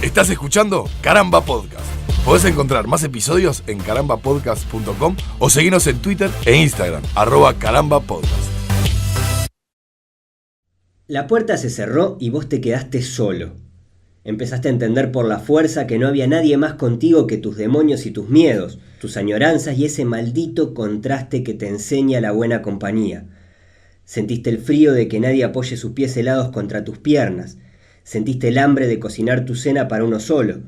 Estás escuchando Caramba Podcast. Podés encontrar más episodios en carambapodcast.com o seguirnos en Twitter e Instagram, @carambapodcast. La puerta se cerró y vos te quedaste solo. Empezaste a entender por la fuerza que no había nadie más contigo que tus demonios y tus miedos, tus añoranzas y ese maldito contraste que te enseña la buena compañía. Sentiste el frío de que nadie apoye sus pies helados contra tus piernas. Sentiste el hambre de cocinar tu cena para uno solo.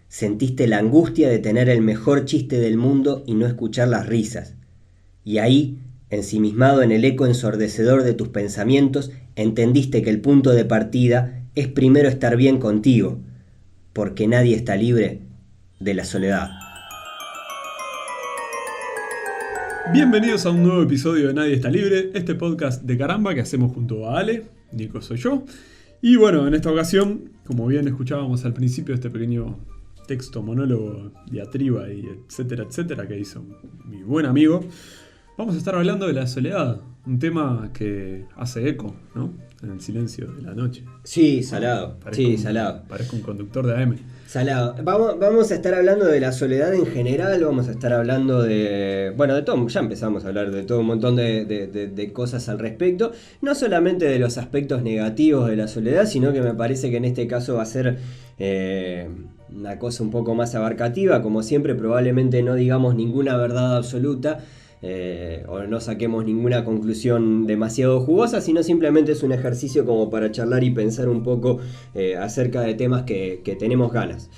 Sentiste la angustia de tener el mejor chiste del mundo y no escuchar las risas. Y ahí, ensimismado en el eco ensordecedor de tus pensamientos, entendiste que el punto de partida es primero estar bien contigo, porque nadie está libre de la soledad. Bienvenidos a un nuevo episodio de Nadie está libre, este podcast de Caramba que hacemos junto a Ale, Nico soy yo. Y bueno, en esta ocasión, como bien escuchábamos al principio, este pequeño texto, monólogo, diatriba y etcétera, que hizo mi buen amigo, vamos a estar hablando de la soledad, un tema que hace eco, ¿no? En el silencio de la noche. Sí, salado. Parezco un conductor de AM. Salado. Vamos a estar hablando de la soledad en general, vamos a estar hablando de todo, ya empezamos a hablar de todo un montón de cosas al respecto, no solamente de los aspectos negativos de la soledad, sino que me parece que en este caso va a ser una cosa un poco más abarcativa, como siempre probablemente no digamos ninguna verdad absoluta, o no saquemos ninguna conclusión demasiado jugosa, sino simplemente es un ejercicio como para charlar y pensar un poco acerca de temas que tenemos ganas.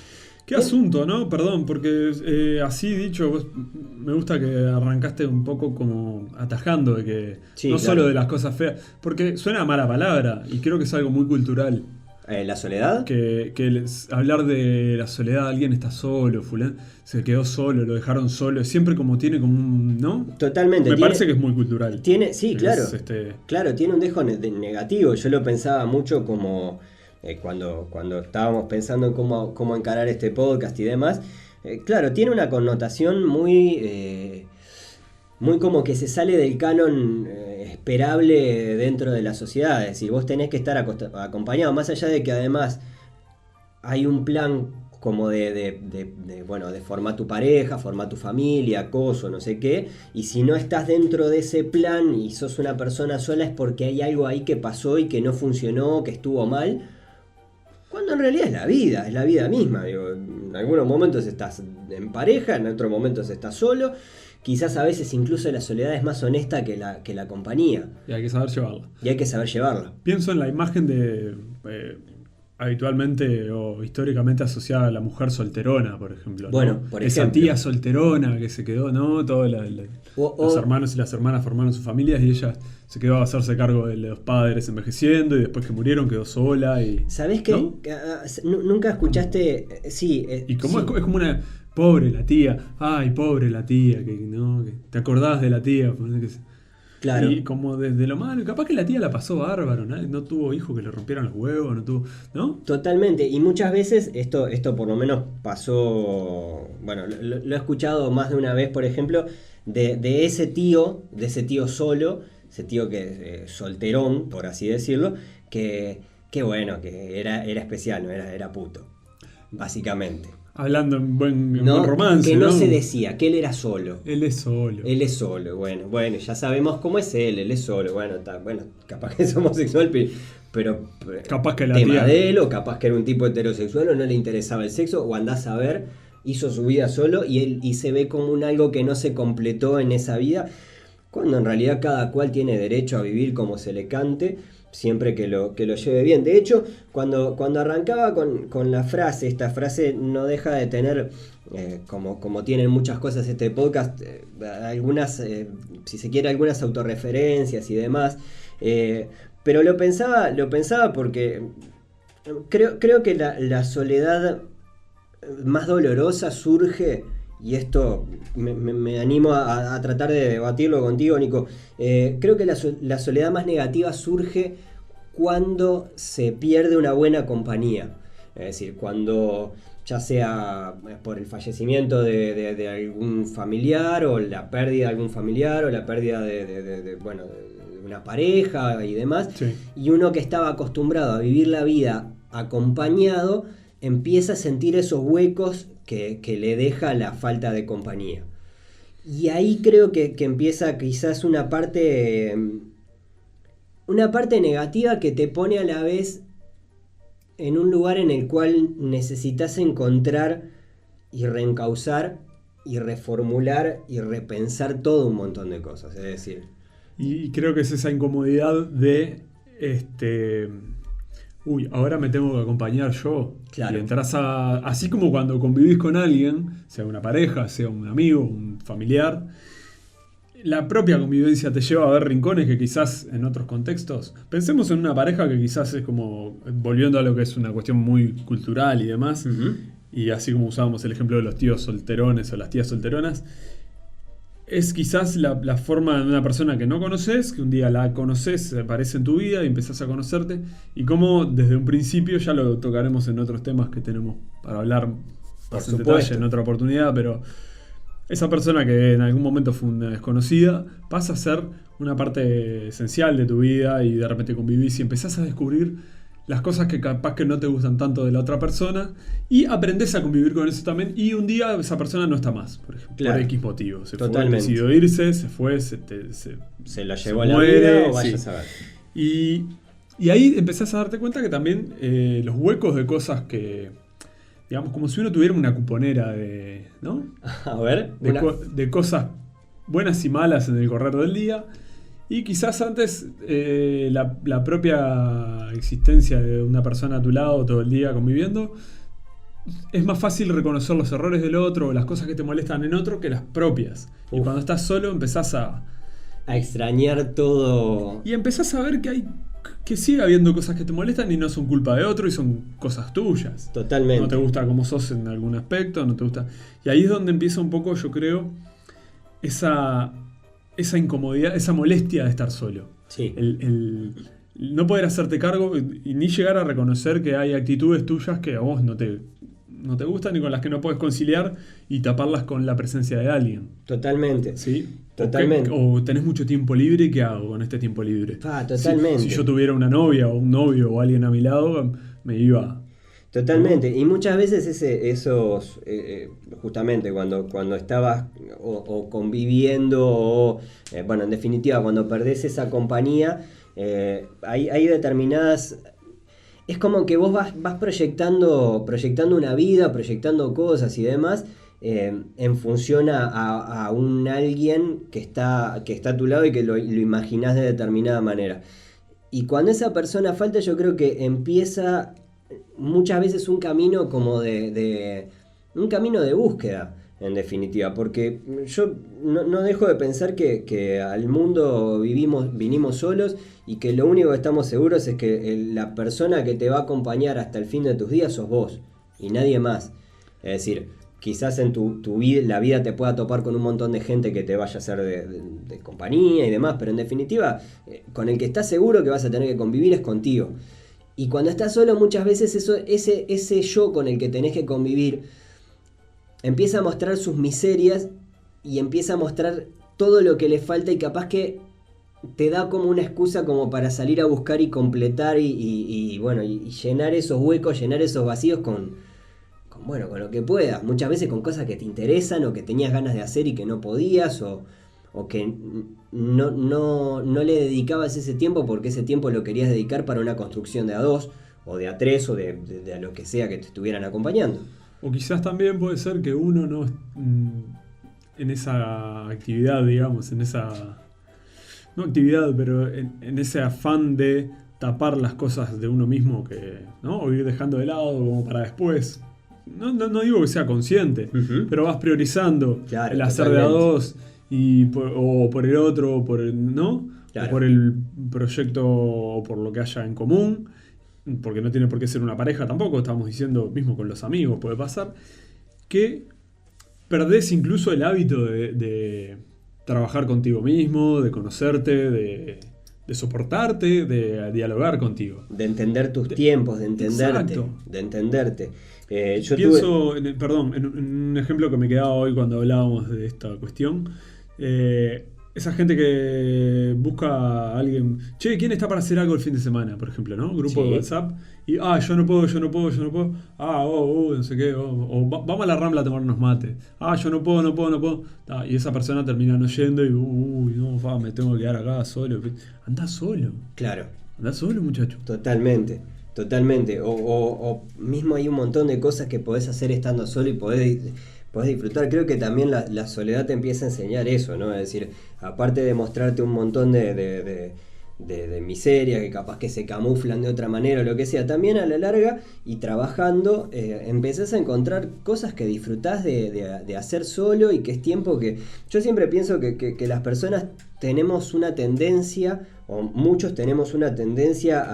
Qué asunto, ¿no? Perdón, porque así dicho, me gusta que arrancaste un poco como atajando de que sí, no claro. Solo de las cosas feas, porque suena a mala palabra y creo que es algo muy cultural. ¿La soledad? Que hablar de la soledad, alguien está solo, fulano se quedó solo, lo dejaron solo, siempre como tiene como un, ¿no? Totalmente. Parece que es muy cultural. Sí, claro. Claro, tiene un dejo negativo. Yo lo pensaba mucho como cuando estábamos pensando en cómo encarar este podcast y demás. Claro, tiene una connotación muy como que se sale del canon esperable dentro de la sociedad. Es decir, vos tenés que estar acompañado, más allá de que además hay un plan como de formar tu pareja, formar tu familia, acoso, no sé qué, y si no estás dentro de ese plan y sos una persona sola es porque hay algo ahí que pasó y que no funcionó, que estuvo mal, cuando en realidad es la vida misma. Digo, en algunos momentos estás en pareja, en otros momentos estás solo. Quizás a veces incluso la soledad es más honesta que la compañía. Y hay que saber llevarla. Pienso en la imagen de habitualmente o históricamente asociada a la mujer solterona, por ejemplo. Bueno, ¿no? por esa ejemplo. Tía solterona que se quedó, ¿no? Todos los hermanos y las hermanas formaron sus familias y ella se quedó a hacerse cargo de los padres envejeciendo y después que murieron quedó sola. ¿Sabés qué? ¿No? Nunca escuchaste. Sí. Y como sí. es como una. Pobre la tía, ay, pobre la tía, que te acordás de la tía. Claro. Y como desde lo malo, capaz que la tía la pasó bárbaro, no tuvo hijos que le rompieran los huevos, no tuvo, ¿no? Totalmente, y muchas veces esto por lo menos pasó, lo he escuchado más de una vez, por ejemplo, de ese tío solo, ese tío que solterón, por así decirlo, que era especial, no era puto, básicamente. Hablando en buen romance, que no se decía, que él era solo. Él es solo. Bueno, ya sabemos cómo es él es solo. Bueno, capaz que es homosexual, pero capaz que la tema tía de él, o capaz que era un tipo heterosexual, o no le interesaba el sexo, o andás a ver, hizo su vida solo y se ve como algo que no se completó en esa vida, cuando en realidad cada cual tiene derecho a vivir como se le cante, siempre que lo lleve bien. De hecho, cuando arrancaba con la frase, esta frase no deja de tener, como tienen muchas cosas este podcast, algunas, si se quiere, algunas autorreferencias y demás, pero lo pensaba porque creo que la soledad más dolorosa surge, y esto me animo a tratar de debatirlo contigo, Nico. Creo que la soledad más negativa surge cuando se pierde una buena compañía. Es decir, cuando ya sea por el fallecimiento de algún familiar, o la pérdida de algún familiar, o la pérdida de una pareja y demás, sí. Y uno que estaba acostumbrado a vivir la vida acompañado, empieza a sentir esos huecos que le deja la falta de compañía. Y ahí creo que empieza quizás una parte negativa que te pone a la vez en un lugar en el cual necesitas encontrar y reencauzar y reformular y repensar todo un montón de cosas. Es decir, Y creo que es esa incomodidad de ahora me tengo que acompañar yo. Claro. Y entras así como cuando convivís con alguien, sea una pareja, sea un amigo, un familiar, la propia convivencia te lleva a ver rincones que quizás en otros contextos. Pensemos en una pareja que quizás es como, volviendo a lo que es una cuestión muy cultural y demás, y así como usábamos el ejemplo de los tíos solterones o las tías solteronas, es quizás la forma de una persona que no conoces, que un día la conoces, aparece en tu vida y empezás a conocerte, y cómo desde un principio, ya lo tocaremos en otros temas que tenemos para hablar más en detalle en otra oportunidad, pero esa persona que en algún momento fue una desconocida pasa a ser una parte esencial de tu vida y de repente convivís y empezás a descubrir las cosas que capaz que no te gustan tanto de la otra persona y aprendés a convivir con eso también, y un día esa persona no está más, por ejemplo, claro, por X motivo. totalmente. Decidió irse, se fue, se la llevó a la muere, vida o vaya a sí. saber. Y ahí empezás a darte cuenta que también los huecos de cosas que, digamos, como si uno tuviera una cuponera ¿no? A ver, de cosas buenas y malas en el correr del día. Y quizás antes la propia existencia de una persona a tu lado todo el día conviviendo, es más fácil reconocer los errores del otro o las cosas que te molestan en otro que las propias. Y cuando estás solo empezás a extrañar todo. Y empezás a ver que sigue habiendo cosas que te molestan y no son culpa de otro y son cosas tuyas. Totalmente. No te gusta cómo sos en algún aspecto, no te gusta. Y ahí es donde empieza un poco, yo creo, esa incomodidad, esa molestia de estar solo. Sí. El no poder hacerte cargo y ni llegar a reconocer que hay actitudes tuyas que a vos no te gustan y con las que no puedes conciliar y taparlas con la presencia de alguien. Totalmente. ¿Sí? Totalmente. O tenés mucho tiempo libre, ¿qué hago con este tiempo libre? Totalmente. Si yo tuviera una novia o un novio o alguien a mi lado, me iba. Totalmente. ¿No? Y muchas veces esos justamente cuando estabas o conviviendo o, bueno, en definitiva, cuando perdés esa compañía, hay determinadas... Es como que vos vas proyectando una vida, proyectando cosas y demás, en función a un alguien que está a tu lado y que lo imaginás de determinada manera. Y cuando esa persona falta, yo creo que empieza muchas veces un camino como un camino de búsqueda, en definitiva, porque yo no dejo de pensar que al mundo vinimos solos y que lo único que estamos seguros es que la persona que te va a acompañar hasta el fin de tus días sos vos y nadie más. Es decir, quizás en tu vida, la vida te pueda topar con un montón de gente que te vaya a hacer de compañía y demás, pero en definitiva, con el que estás seguro que vas a tener que convivir es contigo. Y cuando estás solo, muchas veces ese yo con el que tenés que convivir empieza a mostrar sus miserias y empieza a mostrar todo lo que le falta, y capaz que te da como una excusa como para salir a buscar y completar y llenar esos huecos, llenar esos vacíos con lo que puedas. Muchas veces con cosas que te interesan o que tenías ganas de hacer y que no podías, o que no le dedicabas ese tiempo porque ese tiempo lo querías dedicar para una construcción de a dos o de a tres o de a lo que sea que te estuvieran acompañando. O quizás también puede ser que uno no en esa actividad, digamos, en esa... No actividad, pero en ese afán de tapar las cosas de uno mismo que, ¿no? O ir dejando de lado como para después. No digo que sea consciente, pero vas priorizando el hacer de a dos o por el otro, o por el, ¿no? Claro. O por el proyecto o por lo que haya en común. Porque no tiene por qué ser una pareja tampoco, estamos diciendo, mismo con los amigos puede pasar, que perdés incluso el hábito de trabajar contigo mismo, de conocerte, de soportarte, de dialogar contigo. De entender tus tiempos, de entenderte. Exacto. De entenderte. Pienso, en un ejemplo que me quedaba hoy cuando hablábamos de esta cuestión, esa gente que busca a alguien, che, ¿quién está para hacer algo el fin de semana? Por ejemplo, ¿no? Grupo Sí. de WhatsApp. Y, yo no puedo. No sé qué. Vamos a la Rambla a tomarnos mate. Yo no puedo. Y esa persona termina no yendo y, no, me tengo que quedar acá solo. Andá solo. Claro. Andá solo, muchacho. Totalmente. O mismo hay un montón de cosas que podés hacer estando solo y podés disfrutar. Creo que también la soledad te empieza a enseñar eso, ¿no? Es decir, aparte de mostrarte un montón de miserias que capaz que se camuflan de otra manera o lo que sea, también a la larga y trabajando empezás a encontrar cosas que disfrutás de hacer solo y que es tiempo que... Yo siempre pienso que las personas tenemos una tendencia, o muchos tenemos una tendencia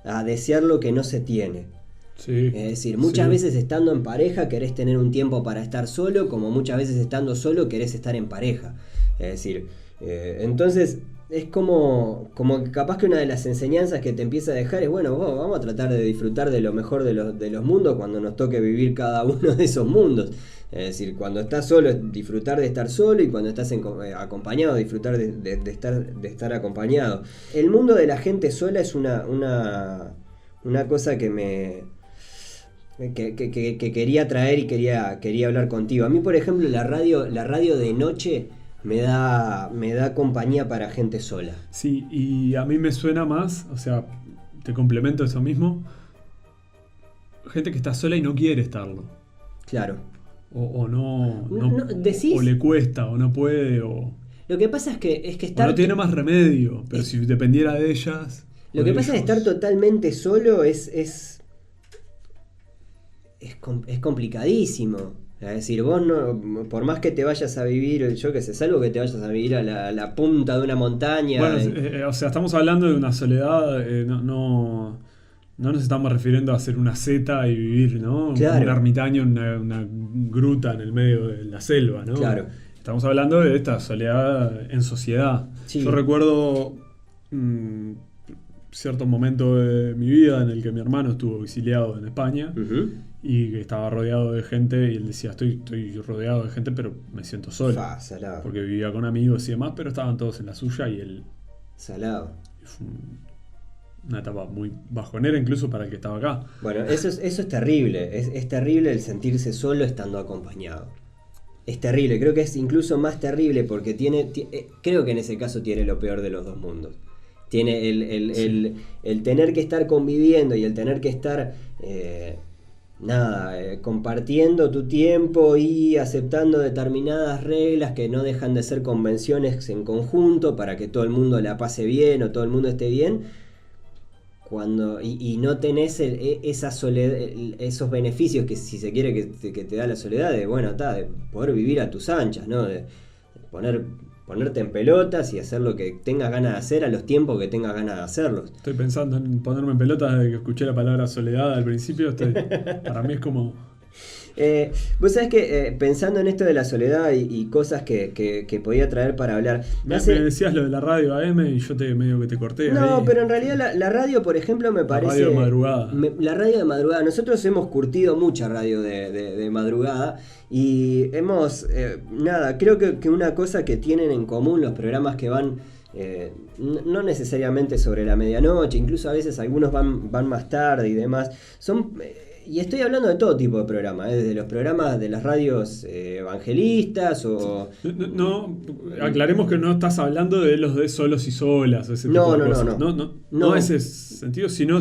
a desear lo que no se tiene. Sí, Es decir, muchas sí. veces estando en pareja querés tener un tiempo para estar solo, como muchas veces estando solo querés estar en pareja. Es decir, entonces es como que capaz que una de las enseñanzas que te empieza a dejar es, bueno, vamos a tratar de disfrutar de lo mejor de los mundos cuando nos toque vivir cada uno de esos mundos. Es decir, cuando estás solo, disfrutar de estar solo, y cuando estás acompañado, disfrutar de estar acompañado. El mundo de la gente sola es una cosa que quería traer y quería hablar contigo. A mí, por ejemplo, la radio de noche me da compañía para gente sola. Sí, y a mí me suena más, o sea, te complemento eso mismo, gente que está sola y no quiere estarlo. Claro. O no decís. o le cuesta, o no puede, o Lo que pasa es que o estar... no tiene más remedio, pero si dependiera de ellas... Lo o que de pasa es ellos. estar totalmente solo es complicadísimo. Es decir, vos no, por más que te vayas a vivir, yo qué sé, salvo que te vayas a vivir a la punta de una montaña. Bueno, o sea, estamos hablando de una soledad, no nos estamos refiriendo a hacer una seta y vivir, ¿no? Claro. Como un ermitaño en una gruta en el medio de la selva, ¿no? Claro. Estamos hablando de esta soledad en sociedad. Sí. Yo recuerdo cierto momento de mi vida en el que mi hermano estuvo exiliado en España. Ujú. Y que estaba rodeado de gente, y él decía, estoy rodeado de gente, pero me siento solo. Salado. Porque vivía con amigos y demás, pero estaban todos en la suya, y él Salado. fue una etapa muy bajonera incluso para el que estaba acá. Bueno, eso es terrible. Es terrible el sentirse solo estando acompañado. Es terrible. Creo que es incluso más terrible porque creo que en ese caso tiene lo peor de los dos mundos. Tiene el tener que estar conviviendo y el tener que estar compartiendo tu tiempo y aceptando determinadas reglas que no dejan de ser convenciones en conjunto para que todo el mundo la pase bien o todo el mundo esté bien. Y no tenés esa soledad, esos beneficios que, si se quiere, que te da la soledad, de poder vivir a tus anchas, ¿no? De ponerte en pelotas y hacer lo que tengas ganas de hacer a los tiempos que tengas ganas de hacerlos. Estoy pensando en ponerme en pelotas desde que escuché la palabra soledad al principio. Para mí es como... Vos sabés que pensando en esto de la soledad y cosas que podía traer para hablar... Me decías lo de la radio AM y yo medio que te corté. No, ahí. pero en realidad la radio, por ejemplo, me parece... La radio de madrugada. La radio de madrugada. Nosotros hemos curtido mucha radio de madrugada y hemos... creo que una cosa que tienen en común los programas que van... no necesariamente sobre la medianoche, incluso a veces algunos van más tarde y demás, son... Y estoy hablando de todo tipo de programas, desde los programas de las radios evangelistas o... No, aclaremos que no estás hablando de los de solos y solas, ese tipo de cosas. No ese sentido, sino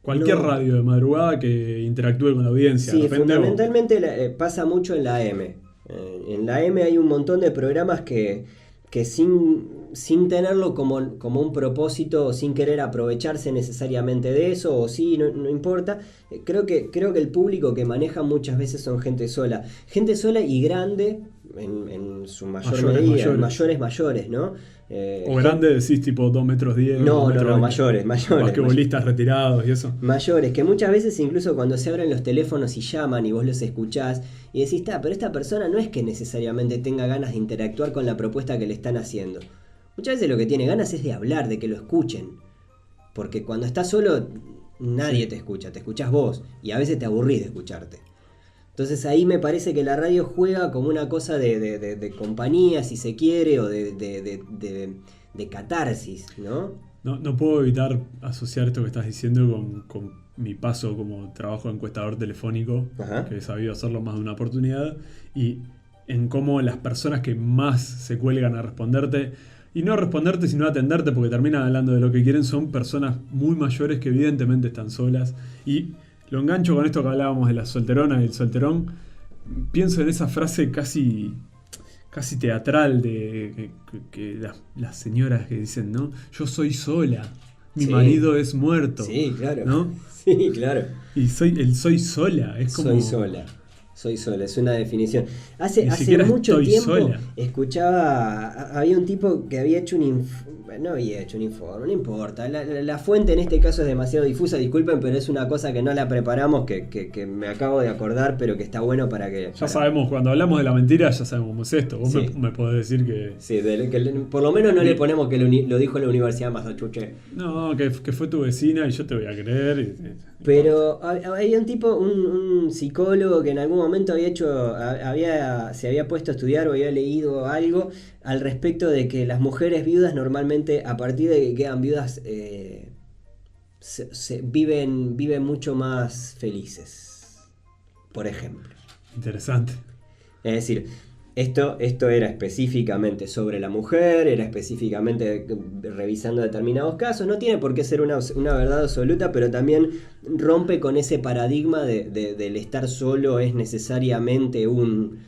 cualquier radio de madrugada que interactúe con la audiencia. Sí, fundamentalmente pasa mucho en la AM. En la AM hay un montón de programas que sin tenerlo como un propósito o sin querer aprovecharse necesariamente de eso, o sí, no importa, creo que el público que maneja muchas veces son gente sola y grande en su mayor medida, mayores, ¿no? O grande decís tipo 2 metros 10. No, mayores. Basquetbolistas retirados y eso. Mayores, que muchas veces incluso cuando se abren los teléfonos y llaman y vos los escuchás y decís, pero esta persona no es que necesariamente tenga ganas de interactuar con la propuesta que le están haciendo. Muchas veces lo que tiene ganas es de hablar, de que lo escuchen. Porque cuando estás solo, nadie te escucha, te escuchás vos y a veces te aburrís de escucharte. Entonces ahí me parece que la radio juega como una cosa de compañía, si se quiere, o de catarsis, ¿no? No puedo evitar asociar esto que estás diciendo con mi paso como trabajo de encuestador telefónico, Ajá. que he sabido hacerlo más de una oportunidad, y en cómo las personas que más se cuelgan a responderte, y no a responderte sino a atenderte porque terminan hablando de lo que quieren, son personas muy mayores que evidentemente están solas. Y lo engancho con esto que hablábamos de la solterona y el solterón. Pienso en esa frase casi teatral de que las señoras que dicen, ¿no? Yo soy sola, mi Sí. marido es muerto. Sí, claro. ¿No? Sí, claro. Y soy sola, es como... Soy sola, es una definición. Ni Hace siquiera mucho estoy tiempo sola. escuchaba, había un tipo que había hecho no había hecho un informe, no importa. La fuente en este caso es demasiado difusa, disculpen, pero es una cosa que no la preparamos, que me acabo de acordar, pero que está bueno para que... Ya sabemos, cuando hablamos de la mentira, ya sabemos cómo es esto. Vos Sí. me podés decir que... Sí, por lo menos no le ponemos que lo dijo la Universidad de Massachusetts. No, que fue tu vecina y yo te voy a creer. Pero había un tipo, un psicólogo que en algún momento se había puesto a estudiar o había leído algo al respecto de que las mujeres viudas normalmente, a partir de que quedan viudas, viven mucho más felices, por ejemplo. Interesante. Es decir, esto era específicamente sobre la mujer, era específicamente revisando determinados casos. No tiene por qué ser una verdad absoluta, pero también rompe con ese paradigma del estar solo es necesariamente un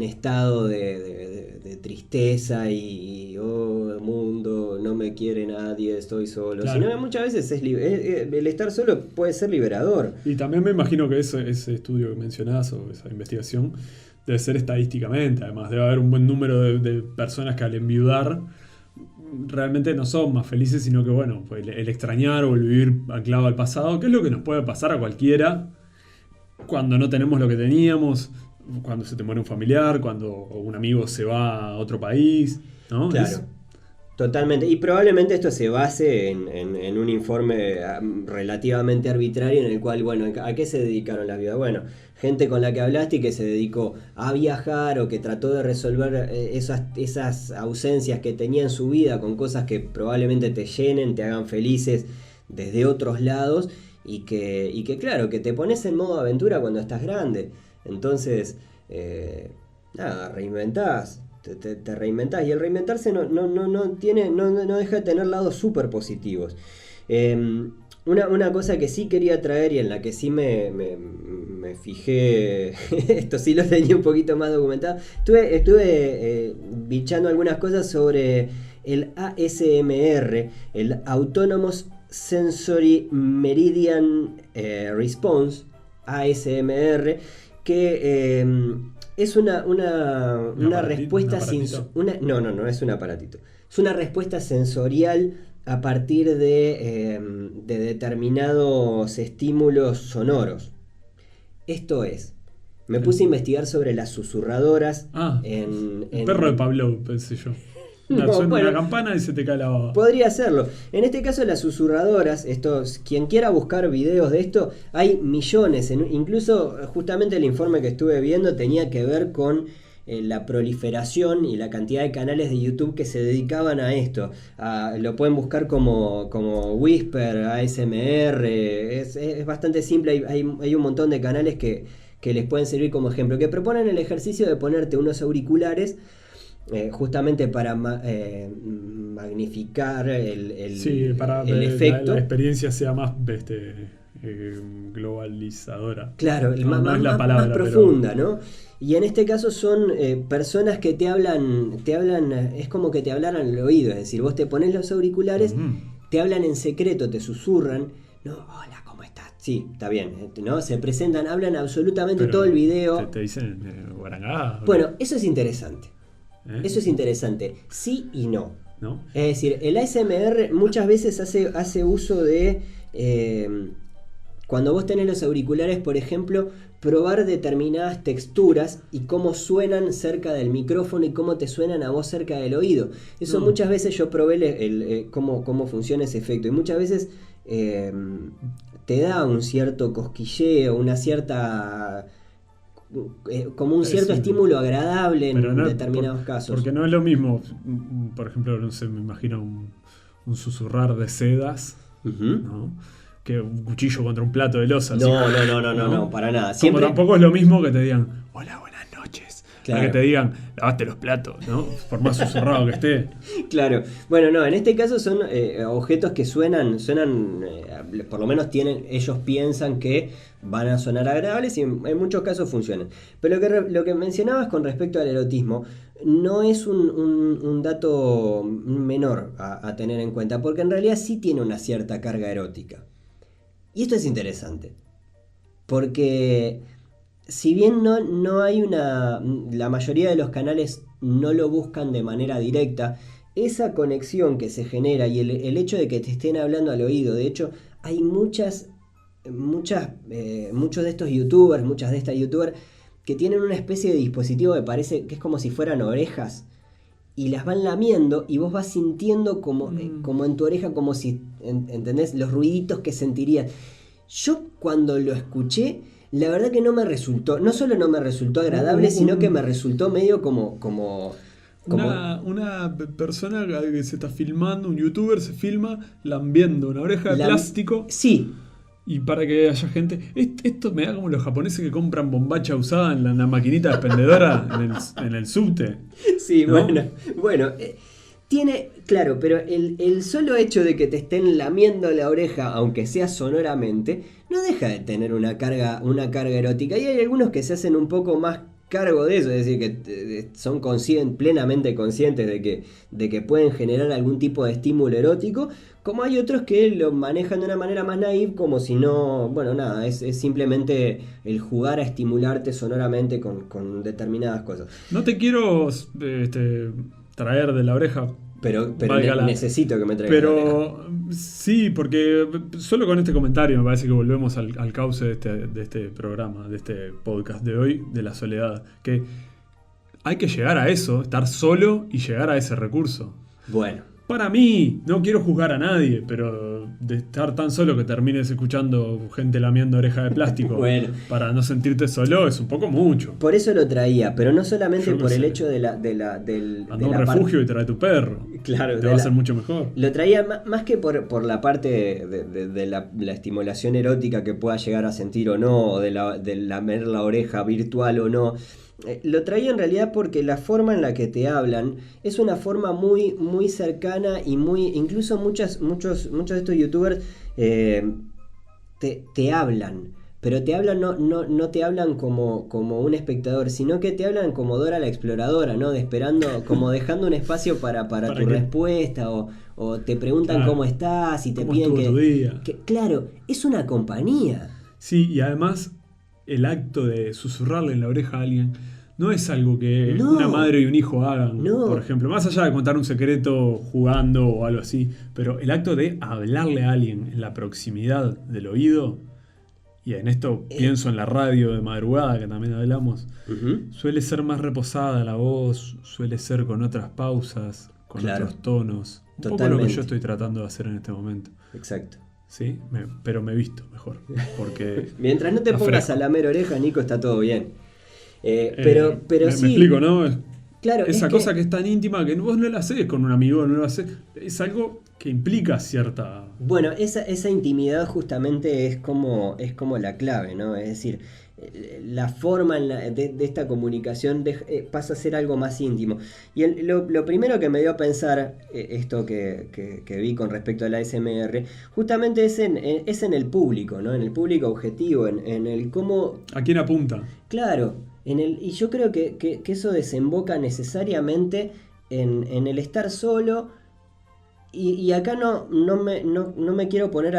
estado de tristeza y oh, mundo, no me quiere nadie, estoy solo. Claro. Sino que muchas veces el estar solo puede ser liberador. Y también me imagino que ese estudio que mencionás o esa investigación debe ser estadísticamente, además debe haber un buen número de personas que al enviudar realmente no son más felices, sino que bueno, pues el extrañar o el vivir anclado al pasado, que es lo que nos puede pasar a cualquiera cuando no tenemos lo que teníamos, cuando se te muere un familiar, cuando un amigo se va a otro país, ¿no? Claro. Totalmente. Y probablemente esto se base en un informe relativamente arbitrario en el cual, bueno, ¿a qué se dedicaron las viudas? Bueno, gente con la que hablaste y que se dedicó a viajar o que trató de resolver esas ausencias que tenía en su vida con cosas que probablemente te llenen, te hagan felices desde otros lados y que claro, que te pones en modo aventura cuando estás grande. Entonces, nada, reinventás. Te reinventás y el reinventarse no deja de tener lados súper positivos. Una cosa que sí quería traer y en la que sí me fijé, esto sí lo tenía un poquito más documentado, estuve bichando algunas cosas sobre el ASMR, el Autonomous Sensory Meridian Response, ASMR, que... es una respuesta no es un aparatito. Es una respuesta sensorial a partir de determinados estímulos sonoros. Esto es, me puse a investigar sobre las susurradoras. El perro de Pavlov, pensé yo. Suena una campana y se te cae la baba. Podría hacerlo. En este caso las susurradoras, quien quiera buscar videos de esto, hay millones. Incluso justamente el informe que estuve viendo tenía que ver con la proliferación y la cantidad de canales de YouTube que se dedicaban a esto. Lo pueden buscar como Whisper, ASMR. Es bastante simple. Hay un montón de canales que les pueden servir como ejemplo. Que proponen el ejercicio de ponerte unos auriculares justamente para magnificar para el efecto. La experiencia sea más globalizadora. Claro, no es la palabra, más profunda, ¿no? Y en este caso son personas que te hablan, es como que te hablaran al oído, es decir, vos te pones los auriculares, te hablan en secreto, te susurran, no, hola, ¿cómo estás? Sí, está bien, ¿no? Se presentan, hablan absolutamente todo el video. Te dicen guarangá. Bueno, eso es interesante. Eso es interesante, sí y no. ¿No? Es decir, el ASMR muchas veces hace uso de, cuando vos tenés los auriculares, por ejemplo, probar determinadas texturas y cómo suenan cerca del micrófono y cómo te suenan a vos cerca del oído. Eso muchas veces yo probé cómo funciona ese efecto y muchas veces te da un cierto cosquilleo, una cierta... como un cierto Sí. estímulo agradable en Pero no, determinados casos. Porque no es lo mismo, por ejemplo, no sé, me imagino un susurrar de sedas, Ujú. ¿no? Que un cuchillo contra un plato de loza. No, así, no, para nada. Como Siempre... tampoco es lo mismo que te digan, hola, buenas noches. Claro. A que te digan, lavaste los platos, ¿no? Por más susurrado que esté. Claro, bueno, no, en este caso son objetos que suenan, por lo menos ellos piensan que van a sonar agradables y en muchos casos funcionan. Pero lo que mencionabas con respecto al erotismo no es un dato menor a tener en cuenta, porque en realidad sí tiene una cierta carga erótica. Y esto es interesante, porque si bien no hay la mayoría de los canales no lo buscan de manera directa, esa conexión que se genera y el hecho de que te estén hablando al oído, de hecho, hay muchos de estos youtubers, muchas de estas youtubers que tienen una especie de dispositivo que parece que es como si fueran orejas y las van lamiendo y vos vas sintiendo como en tu oreja, como si, ¿entendés? Los ruiditos que sentirías. Yo cuando lo escuché, la verdad que no solo no me resultó agradable, sino que me resultó medio como Una persona que se está filmando, un youtuber se filma lambiendo una oreja de plástico. Sí. Y para que haya gente... Esto me da como los japoneses que compran bombacha usada en la maquinita expendedora en el subte. Sí, ¿no? bueno. Tiene, claro, pero el solo hecho de que te estén lamiendo la oreja, aunque sea sonoramente, no deja de tener una carga erótica. Y hay algunos que se hacen un poco más cargo de eso, es decir, que son plenamente conscientes de que pueden generar algún tipo de estímulo erótico, como hay otros que lo manejan de una manera más naif, como si no, bueno, nada, es simplemente el jugar a estimularte sonoramente con determinadas cosas. No te quiero traer de la oreja. Pero Válgala. necesito que me traigan la oreja. Pero sí, porque solo con este comentario me parece que volvemos al cauce de este programa, de este podcast de hoy, de la soledad. Que hay que llegar a eso, estar solo y llegar a ese recurso. Bueno. Para mí, no quiero juzgar a nadie, pero de estar tan solo que termines escuchando gente lamiendo oreja de plástico Bueno. para no sentirte solo es un poco mucho. Por eso lo traía, pero no solamente Yo qué por el sé. hecho del Anda a un refugio y trae tu perro. Claro, Te va a ser mucho mejor. Lo traía más que por la parte de la estimulación erótica que pueda llegar a sentir o no, o de lamer la oreja virtual o no. Lo traía en realidad porque la forma en la que te hablan es una forma muy, muy cercana y incluso muchos de estos youtubers te hablan. Pero te hablan, no te hablan como un espectador, sino que te hablan como Dora la exploradora, ¿no? Como dejando un espacio para tu respuesta, o te preguntan Claro. cómo estás y te ¿Cómo piden estuvo tu día? claro, es una compañía. Sí, y además el acto de susurrarle en la oreja a alguien no es algo que No. una madre y un hijo hagan, No. por ejemplo. Más allá de contar un secreto jugando o algo así, pero el acto de hablarle a alguien en la proximidad del oído, y en esto pienso en la radio de madrugada que también hablamos, suele ser más reposada la voz, suele ser con otras pausas, con Claro. otros tonos. Un poco lo que Totalmente. yo estoy tratando de hacer en este momento. Exacto. ¿Sí? Pero me he visto mejor. Porque Mientras no te está pongas fresco. a lamer oreja, Nico, está todo bien. Pero sí. Me explico, ¿no? Claro, Esa es cosa que es tan íntima que vos no la haces con un amigo, no lo haces. Es algo que implica cierta. Bueno, esa intimidad justamente es como la clave, ¿no? Es decir, la forma de esta comunicación pasa a ser algo más íntimo. Y lo primero que me dio a pensar, esto que vi con respecto a la ASMR, justamente es en el público, ¿no? En el público objetivo, en el cómo... ¿A quién apunta? Claro, y yo creo que eso desemboca necesariamente en el estar solo. Y acá no me quiero poner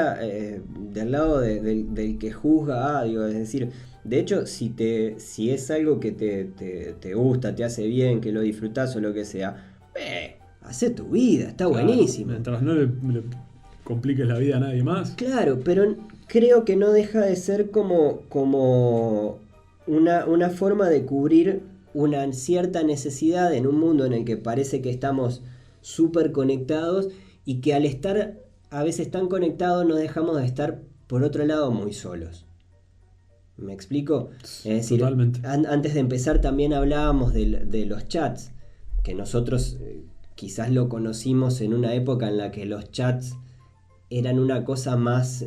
del lado del que juzga, digo, es decir, de hecho, si es algo que te gusta, te hace bien, que lo disfrutás o lo que sea, hacé tu vida, está Claro, buenísimo. Mientras no le compliques la vida a nadie más. Claro, pero creo que no deja de ser como una forma de cubrir una cierta necesidad en un mundo en el que parece que estamos súper conectados y que al estar a veces tan conectados no dejamos de estar por otro lado muy solos. ¿Me explico? Es decir, Totalmente. Antes de empezar también hablábamos de los chats, que nosotros quizás lo conocimos en una época en la que los chats eran una cosa más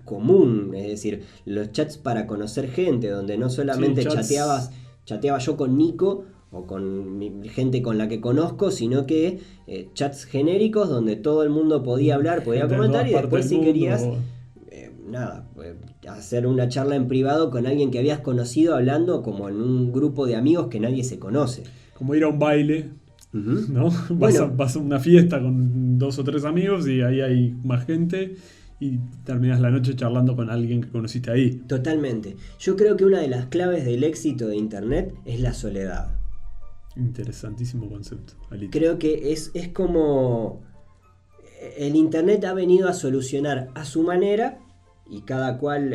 común, es decir, los chats para conocer gente, donde no solamente Sí, chats. chateaba yo con Nico o con gente con la que conozco, sino que chats genéricos donde todo el mundo podía hablar, podía Gente de comentar, todas y partes después del si querías mundo. hacer una charla en privado con alguien que habías conocido, hablando como en un grupo de amigos que nadie se conoce. Como ir a un baile, Ujú. ¿no? Bueno, Vas a una fiesta con 2 o 3 amigos y ahí hay más gente y terminas la noche charlando con alguien que conociste ahí. totalmente. Yo creo que una de las claves del éxito de Internet es la soledad. Interesantísimo concepto, Alito. Creo que es como el Internet ha venido a solucionar a su manera, y cada cual,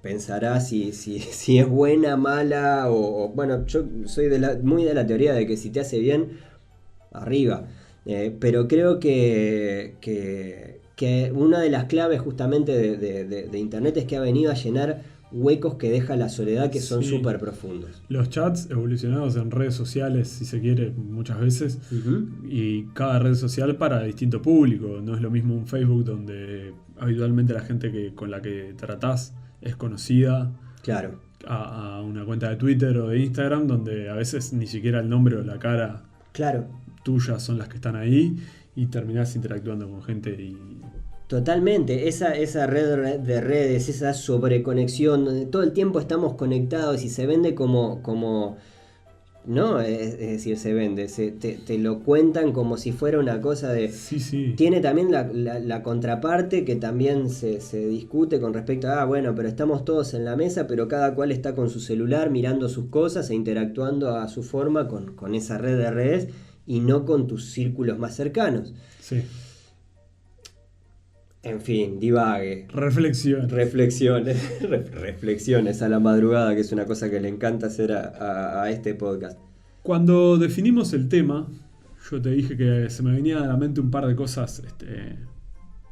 pensará si es buena, mala, bueno, yo soy muy de la teoría de que si te hace bien, arriba. Pero creo que una de las claves justamente de Internet es que ha venido a llenar huecos que deja la soledad, que son Sí. súper profundos. Los chats evolucionados en redes sociales, si se quiere, muchas veces, y cada red social para distinto público. No es lo mismo un Facebook donde habitualmente la gente con la que tratás es conocida, Claro. a una cuenta de Twitter o de Instagram donde a veces ni siquiera el nombre o la cara Claro, tuya son las que están ahí y terminás interactuando con gente y totalmente. Esa red de redes, esa sobreconexión, donde todo el tiempo estamos conectados y se vende como no, es decir, se vende, te lo cuentan como si fuera una cosa de... sí. Tiene también la contraparte que también se discute con respecto a, bueno, pero estamos todos en la mesa, pero cada cual está con su celular mirando sus cosas e interactuando a su forma con esa red de redes y no con tus círculos más cercanos. Sí. En fin, divague. Reflexión. Reflexiones a la madrugada, que es una cosa que le encanta hacer a este podcast. Cuando definimos el tema, yo te dije que se me venía a la mente un par de cosas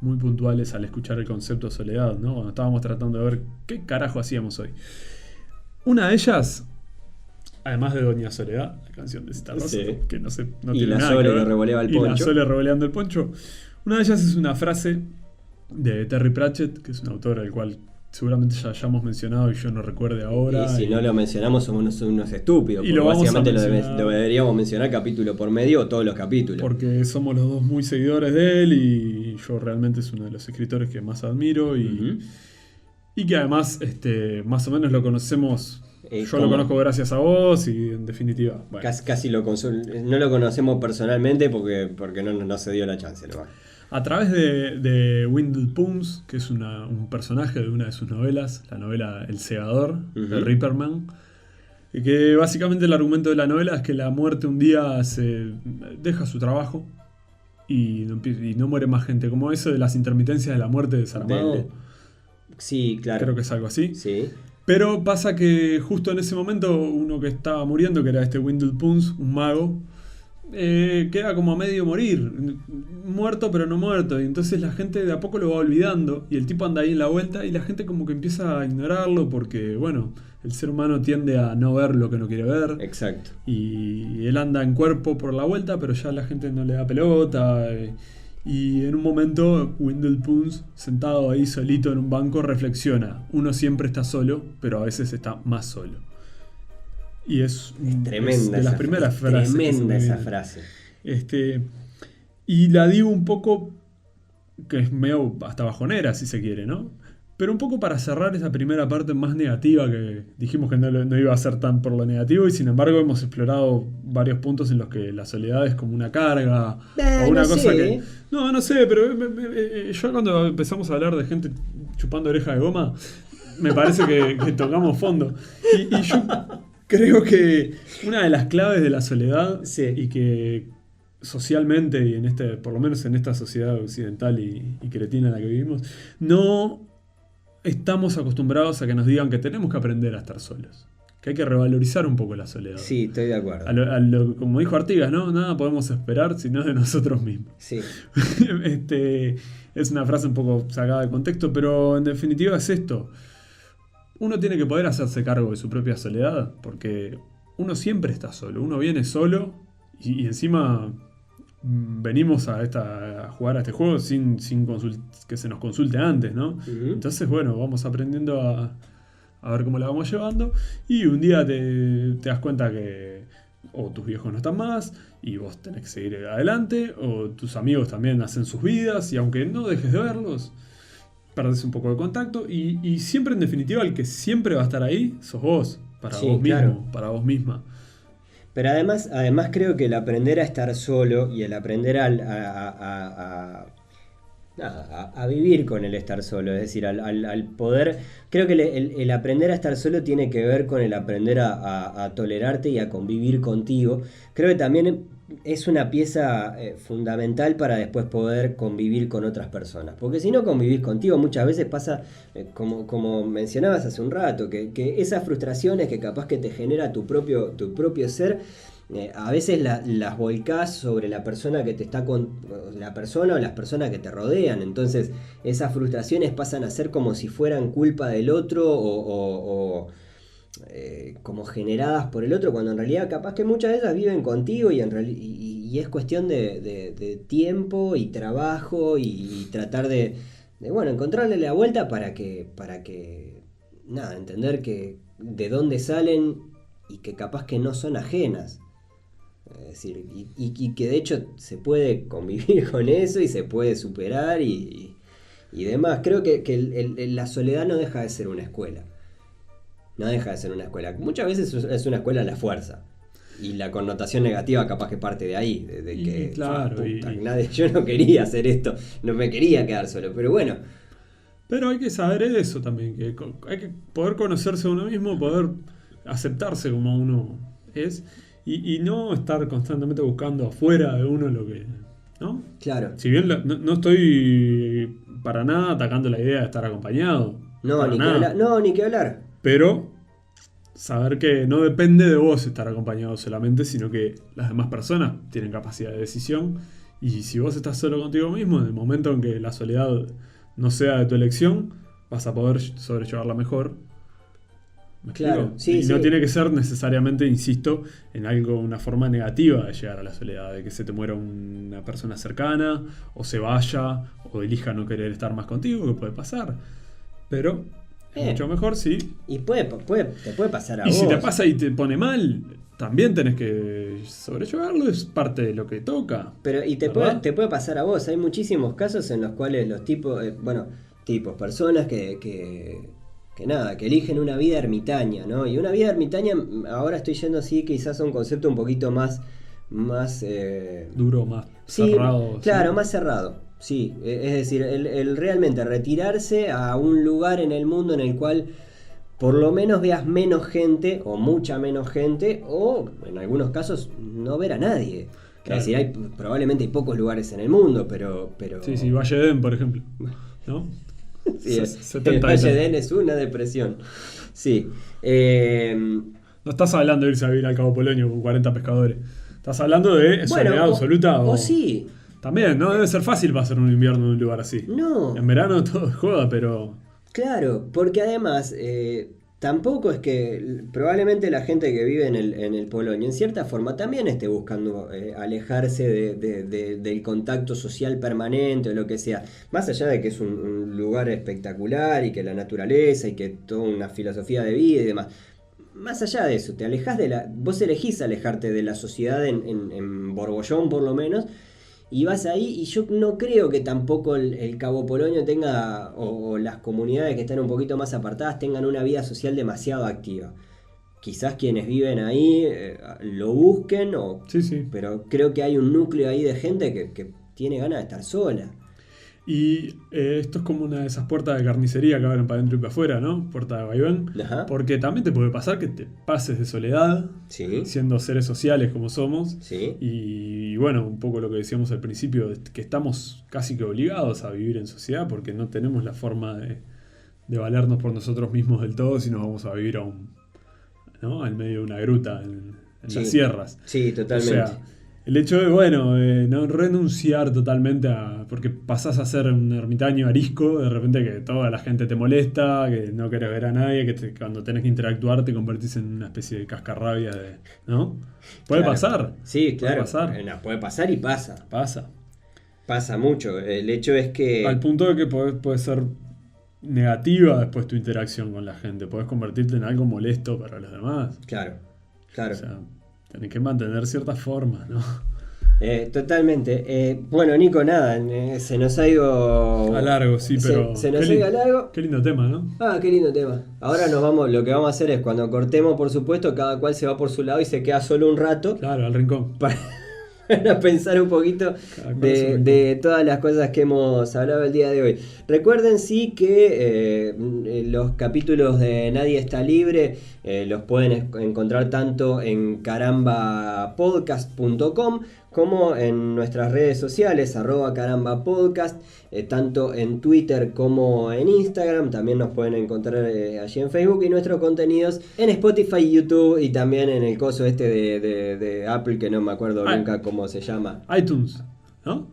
muy puntuales al escuchar el concepto de soledad, ¿no? Cuando estábamos tratando de ver qué carajo hacíamos hoy. Una de ellas, además de Doña Soledad, la canción de Zeta Rosa, Sí. que no Y tiene la nada Sole que ver, le revoleaba el y la poncho. Sole revoleando el poncho. Una de ellas es una frase de Terry Pratchett, que es un autor al cual seguramente ya hayamos mencionado y yo no recuerde ahora. Y si no lo mencionamos somos unos estúpidos. Y Porque lo vamos a básicamente mencionar. lo deberíamos mencionar capítulo por medio o todos los capítulos. Porque somos los dos muy seguidores de él y yo realmente es uno de los escritores que más admiro Ujú. y que además más o menos lo conocemos. Yo lo ¿cómo? conozco gracias a vos y en definitiva. Bueno. Casi no lo conocemos personalmente porque no se dio la chance. ¿No? A través de Wendell Pooms, que es un personaje de una de sus novelas, la novela El Segador, de Ujú. Ripperman, y que básicamente el argumento de la novela es que la muerte un día se deja su trabajo y no muere más gente. Como eso de las intermitencias de la muerte de Saramago, Sí, claro. creo que es algo así. Sí. Pero pasa que justo en ese momento uno que estaba muriendo, que era este Wendell Pooms, un mago, queda como a medio morir, muerto pero no muerto, y entonces la gente de a poco lo va olvidando y el tipo anda ahí en la vuelta y la gente como que empieza a ignorarlo porque, bueno, el ser humano tiende a no ver lo que no quiere ver Exacto. y él anda en cuerpo por la vuelta pero ya la gente no le da pelota y en un momento Wendell Pooms, sentado ahí solito en un banco, reflexiona: uno siempre está solo pero a veces está más solo. Y es Tremenda de las primeras frases. que se me Tremenda esa vienen. frase. Y la digo un poco, que es medio hasta bajonera si se quiere, ¿no? Pero un poco para cerrar esa primera parte más negativa, que dijimos que no iba a ser tan por lo negativo, y sin embargo hemos explorado varios puntos en los que la soledad es como una carga o una no cosa sé. que... No sé, pero yo cuando empezamos a hablar de gente chupando oreja de goma, me parece que tocamos fondo. Y yo creo que una de las claves de la soledad, Sí. y que socialmente y por lo menos en esta sociedad occidental y cretina en la que vivimos, no estamos acostumbrados a que nos digan que tenemos que aprender a estar solos. que hay que revalorizar un poco la soledad. Sí, estoy de acuerdo. Como dijo Artigas, ¿no? Nada podemos esperar sino de nosotros mismos. Sí. Es una frase un poco sacada de contexto, pero en definitiva es esto. Uno tiene que poder hacerse cargo de su propia soledad, porque uno siempre está solo, uno viene solo y encima venimos a jugar a este juego sin que se nos consulte antes, ¿no? Uh-huh. Entonces, bueno, vamos aprendiendo a ver cómo la vamos llevando y un día te das cuenta que o tus viejos no están más y vos tenés que seguir adelante, o tus amigos también hacen sus vidas y aunque no dejes de verlos, perdés un poco de contacto y siempre en definitiva el que siempre va a estar ahí sos vos, para Sí, vos mismo, claro. para vos misma. Pero además creo que el aprender a estar solo y el aprender a vivir con el estar solo, es decir, al poder, creo que el aprender a estar solo tiene que ver con el aprender a tolerarte y a convivir contigo. Creo que también es una pieza fundamental para después poder convivir con otras personas, porque si no convivís contigo muchas veces pasa, como mencionabas hace un rato, que esas frustraciones que capaz que te genera tu propio ser, a veces las volcás sobre la persona que te está la persona o las personas que te rodean. Entonces esas frustraciones pasan a ser como si fueran culpa del otro o como generadas por el otro, cuando en realidad capaz que muchas de ellas viven contigo y es cuestión de tiempo y trabajo y tratar de bueno, encontrarle la vuelta para que nada, entender que de dónde salen y que capaz que no son ajenas. Es decir, y que de hecho se puede convivir con eso y se puede superar y demás. Creo que la soledad no deja de ser una escuela. No deja de ser una escuela. Muchas veces es una escuela a la fuerza. Y la connotación negativa capaz que parte de ahí. De que, claro, yo no quería hacer esto. No me quería quedar solo. Pero bueno. Pero hay que saber eso también. Que hay que poder conocerse a uno mismo, poder aceptarse como uno es. Y no estar constantemente buscando afuera de uno lo que... ¿no? Claro. Si bien no estoy para nada atacando la idea de estar acompañado. No, ni que hablar. Pero saber que no depende de vos estar acompañado solamente, sino que las demás personas tienen capacidad de decisión. Y si vos estás solo contigo mismo, en el momento en que la soledad no sea de tu elección, vas a poder sobrellevarla mejor. ¿Me claro, explico? sí, y no sí. tiene que ser necesariamente, insisto, en una forma negativa de llegar a la soledad, de que se te muera una persona cercana, o se vaya, o elija no querer estar más contigo, que puede pasar. Pero es mucho mejor si... Y te puede pasar a y vos. si te pasa y te pone mal, también tenés que sobrellevarlo, es parte de lo que toca. Pero te puede pasar a vos. Hay muchísimos casos en los cuales los personas que eligen una vida ermitaña, ¿no? Y una vida ermitaña, ahora estoy yendo así quizás a un concepto un poquito más duro, más sí, cerrado. Claro, ¿sí? más cerrado. Sí, es decir, el realmente retirarse a un lugar en el mundo en el cual por lo menos veas menos gente o mucha menos gente, o en algunos casos no ver a nadie. Claro. Es decir, probablemente hay pocos lugares en el mundo, pero... Sí, Valle de Edén, por ejemplo, ¿no? Sí, el 70 Valle de Edén es una depresión. Sí. No estás hablando de irse a vivir al Cabo Polonio con 40 pescadores. Estás hablando de soledad absoluta. O sí. También, no debe ser fácil pasar un invierno en un lugar así. No. En verano todo es joda, pero... Claro, porque además tampoco es que probablemente la gente que vive en el Polonio en cierta forma también esté buscando alejarse del contacto social permanente o lo que sea, más allá de que es un lugar espectacular y que la naturaleza y que toda una filosofía de vida y demás. Más allá de eso, vos elegís alejarte de la sociedad en Borgollón por lo menos. Y vas ahí, y yo no creo que tampoco el Cabo Polonio tenga, o las comunidades que están un poquito más apartadas, tengan una vida social demasiado activa. Quizás quienes viven ahí lo busquen, sí. Pero creo que hay un núcleo ahí de gente que tiene ganas de estar sola. Y esto es como una de esas puertas de carnicería que abren para adentro y para afuera, ¿no? Puerta de vaivén. Ajá. Porque también te puede pasar que te pases de soledad, Sí. siendo seres sociales como somos. Sí. Y bueno, un poco lo que decíamos al principio, que estamos casi que obligados a vivir en sociedad porque no tenemos la forma de valernos por nosotros mismos del todo si nos vamos a vivir ¿no? En medio de una gruta, en Sí. las sierras. Sí, totalmente. O sea, el hecho de, no renunciar totalmente porque pasás a ser un ermitaño arisco, de repente que toda la gente te molesta, que no querés ver a nadie, cuando tenés que interactuar te convertís en una especie de cascarrabia, ¿no? Puede Claro. pasar. Sí, Puede claro. pasar. Puede pasar y pasa. Pasa. Pasa mucho. El hecho es que... Al punto de que puede ser negativa después tu interacción con la gente. Podés convertirte en algo molesto para los demás. Claro, claro. O sea, tenés que mantener ciertas formas, ¿no? Totalmente. Bueno, Nico, nada, se nos ha ido... A largo, sí, pero... Se nos qué ha ido a largo. Qué lindo tema, ¿no? Ah, qué lindo tema. Ahora lo que vamos a hacer es cuando cortemos, por supuesto, cada cual se va por su lado y se queda solo un rato Claro, al rincón. para pensar un poquito Cada cual se de todas las cosas que hemos hablado el día de hoy. Recuerden sí que los capítulos de Nadie está libre los pueden encontrar tanto en carambapodcast.com como en nuestras redes sociales, @carambapodcast, tanto en Twitter como en Instagram. También nos pueden encontrar allí en Facebook, y nuestros contenidos en Spotify, YouTube y también en el coso de Apple, que no me acuerdo nunca cómo se llama. iTunes, ¿no?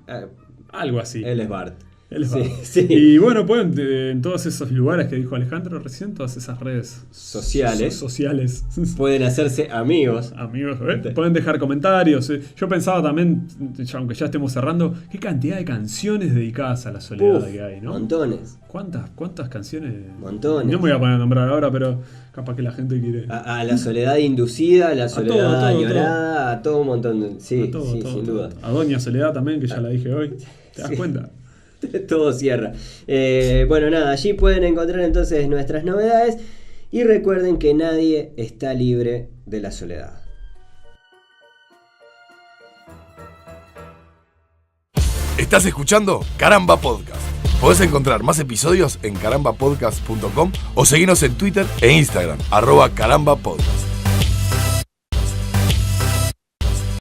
Algo así. Él es Bart. Él es Sí, Bart. sí. Y bueno, pueden en todos esos lugares que dijo Alejandro recién, todas esas redes Sociales. sociales. Pueden hacerse amigos. Amigos, pueden dejar comentarios. Yo pensaba también, aunque ya estemos cerrando, qué cantidad de canciones dedicadas a la soledad Uf, que hay, ¿no? montones. ¿Cuántas canciones? Montones. No me voy a poner a nombrar ahora, pero capaz que la gente quiere. A la soledad inducida, a la soledad todo, añorada, a todo un montón de... Sí, A todo, sí, todo, sin todo. duda. A Doña Soledad también, que ya la dije hoy. ¿Te das Sí. cuenta? Todo cierra. Bueno, nada, allí pueden encontrar entonces nuestras novedades, y recuerden que nadie está libre de la soledad. Estás escuchando Caramba Podcast. Podés encontrar más episodios en carambapodcast.com o seguirnos en Twitter e Instagram, @carambapodcast.